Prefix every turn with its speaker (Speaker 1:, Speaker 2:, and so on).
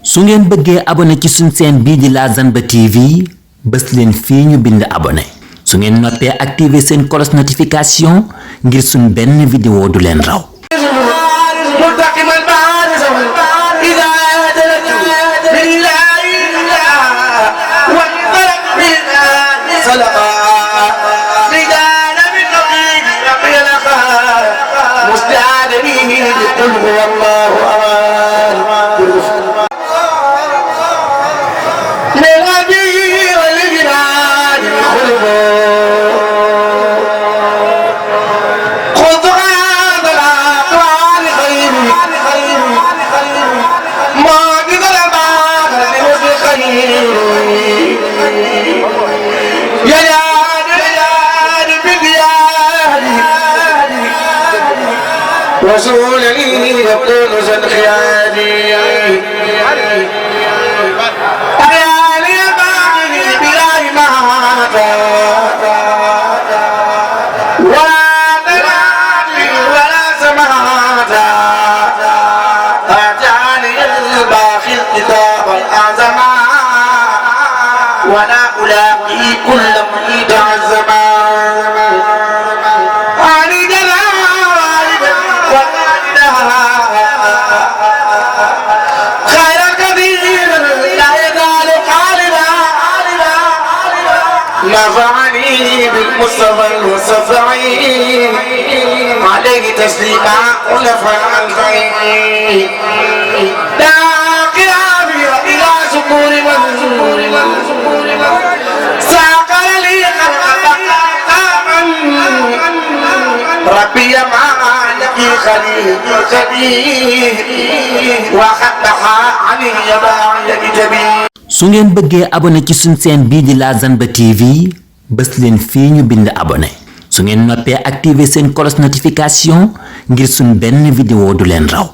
Speaker 1: su ngeen bëggee abonné ci suñ chaîne bii di La Zanba TV bës leen fii ñu bind abonné su ngeen noppee activer seen cloche notification ngir suñ benn vidéo du leen raw.
Speaker 2: رسولني يقول زن خيالي أيالي باغي بلا إمامة ولا دلالي ولا سماعة أتاني الباخي الكتاب الأعظم ولا ألاقي كل من تعزم نفعني بالمصطفى المصطفى عليه تسليما خلفاء الخير داقي إلى سكور من ساقل لي ربي معك خليل خبير وخدها علي باعي جبين.
Speaker 1: su ngeen bëggee abonné ci suñ chaîne bii di La Zanba TV bës leen fii ñu bind abonné su ngeen noppee activer seen cloche notification ngir suñ benn vidéo du leen raw.